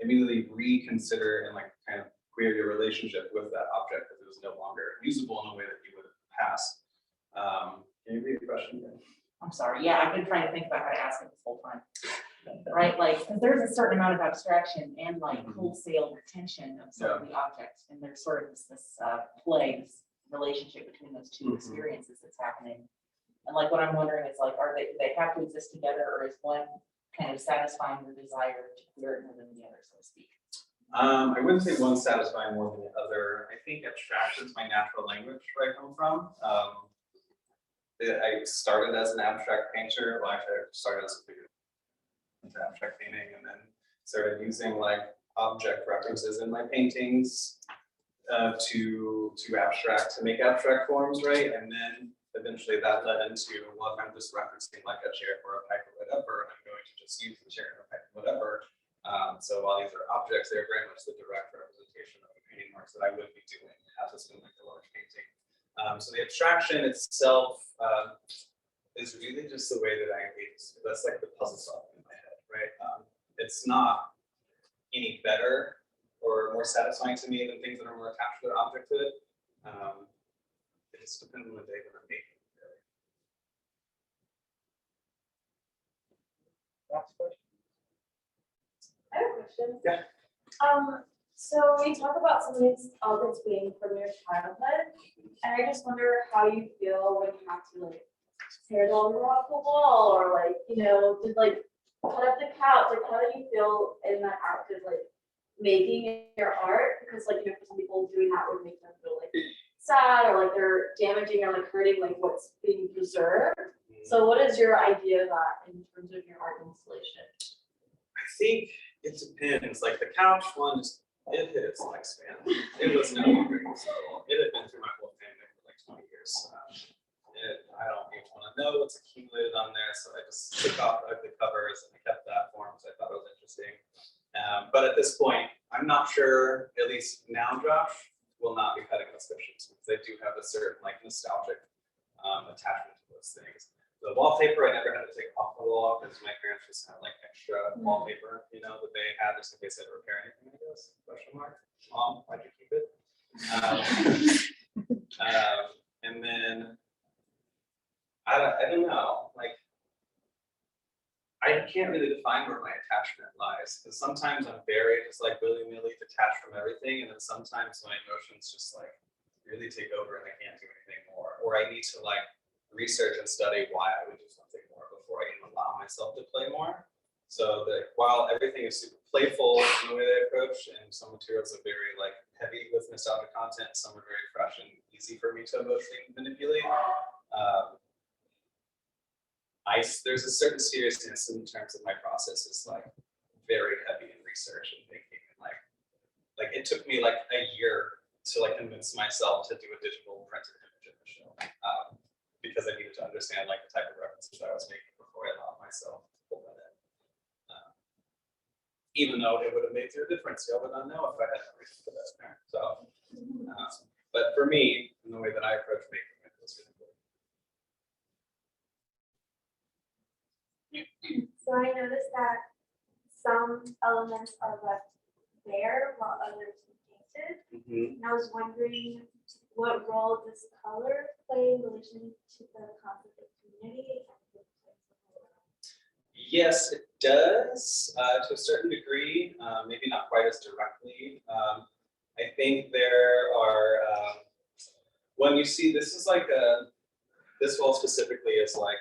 immediately reconsider and like kind of queer your relationship with that object because it was no longer usable in a way that you would have passed. Can you read the question again? I'm sorry. Yeah, I've been trying to think about how to ask it this whole time. Right, like, because there's a certain amount of abstraction and like wholesale retention of some of the objects, and there's sort of this plagues relationship between those two experiences that's happening. And like what I'm wondering is like, do they have to exist together, or is one kind of satisfying the desire to clear it more than the other, so to speak? I wouldn't say one's satisfying more than the other. I think abstraction is my natural language where I come from. I started as an abstract painter. Well, actually, I started as a figure into abstract painting, and then started using like object references in my paintings to abstract, to make abstract forms, right? And then eventually that led into, well, if I'm just referencing like a chair or a pipe or whatever, I'm going to just use the chair or a pipe or whatever. So while these are objects, they're very much the direct representation of the painting works that I would be doing had this been like a large painting. So the abstraction itself is really just the way that I engage. That's like the puzzle solving in my head, right? It's not any better or more satisfying to me than things that are more attached to their object to it. It just depends on the day that I'm making. Last question. I have a question. Yeah. So we talk about some of these elements being from your childhood, and I just wonder how you feel when you have to like tear the lumber off the wall, or like, you know, just like cut up the couch, like how do you feel in that act of like making your art? Because like, you know, for some people doing that would make them feel like sad, or like they're damaging or like hurting like what's being preserved. So what is your idea of that in terms of your art installation? I think it depends. Like the couch one, it hit its lifespan. It was no longer usable. It had been through my whole family for like 20 years. I don't even want to know what's accumulated on there, so I just took off the covers and I kept that for them because I thought it was interesting. But at this point, I'm not sure, at least now, Josh will not be cutting those cushions because they do have a certain like nostalgic attachment to those things. The wallpaper, I never had to take off the wall because my parents just had like extra wallpaper, you know, that they had just in case they had to repair anything, I guess, question mark. Mom, why'd you keep it? And then, I don't know, like, I can't really define where my attachment lies, because sometimes I'm very just like willy-nilly detached from everything, and then sometimes my emotions just like really take over and I can't do anything more, or I need to like research and study why I would do something more before I even allow myself to play more. So that while everything is super playful in the way they approach, and some materials are very like heavy with nostalgic content, some are very fresh and easy for me to emotionally manipulate. There's a certain seriousness in terms of my process is like very heavy in research and thinking, and like it took me like a year to like convince myself to do a digital printed image of the show, because I needed to understand like the type of references I was making before I allowed myself to pull that in. Even though it would have made a difference, I would not know if I had everything put that in there. So, but for me, in the way that I approach making it was really cool. So I noticed that some elements are left there while others are painted. And I was wondering, what role does color play in relation to the concept of community? Yes, it does, to a certain degree, maybe not quite as directly. I think there are, when you see, this is like this wall specifically is like,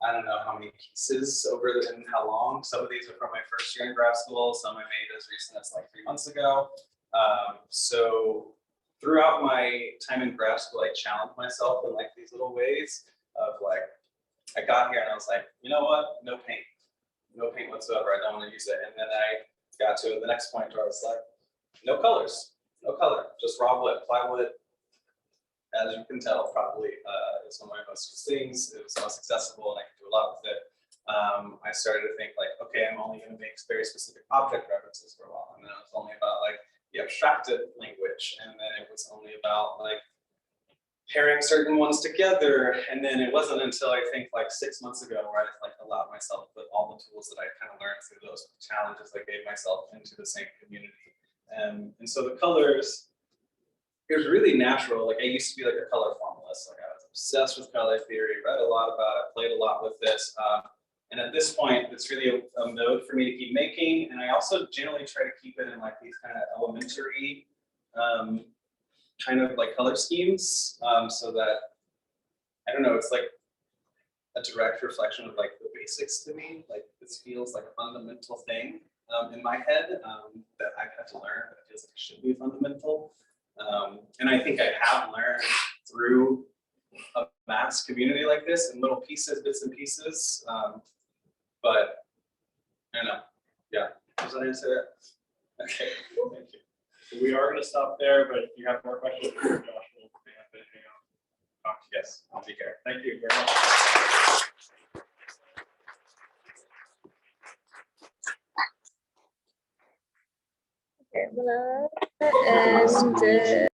I don't know how many pieces over and how long. Some of these are from my first year in grad school. Some I made as recent as like 3 months ago. So throughout my time in grad school, I challenged myself in like these little ways of like, I got here and I was like, you know what? No paint whatsoever. I don't want to use it. And then I got to the next point where I was like, no colors, no color, just raw wood, plywood. As you can tell, probably is one of my most used things. It was the most accessible and I could do a lot with it. I started to think like, okay, I'm only going to make very specific object references for a while. And then it was only about like the abstracted language. And then it was only about like pairing certain ones together. And then it wasn't until I think like 6 months ago where I like allowed myself to put all the tools that I kind of learned through those challenges I gave myself into the same community. And so the colors, it was really natural. Like I used to be like a color formalist. Like I was obsessed with color theory, read a lot about it, played a lot with this. And at this point, it's really a mode for me to keep making. And I also generally try to keep it in like these kind of elementary kind of like color schemes, so that, I don't know, it's like a direct reflection of like the basics to me. Like this feels like a fundamental thing in my head that I've had to learn, but it feels like it should be fundamental. And I think I have learned through a mass community like this in little pieces, bits and pieces. But I don't know. Yeah. Does that answer it? Okay. Thank you. So we are going to stop there, but if you have more questions, Josh will be happy to hang out. Talk to you. Yes, I'll be here. Thank you very much. Okay, I'm gonna end it.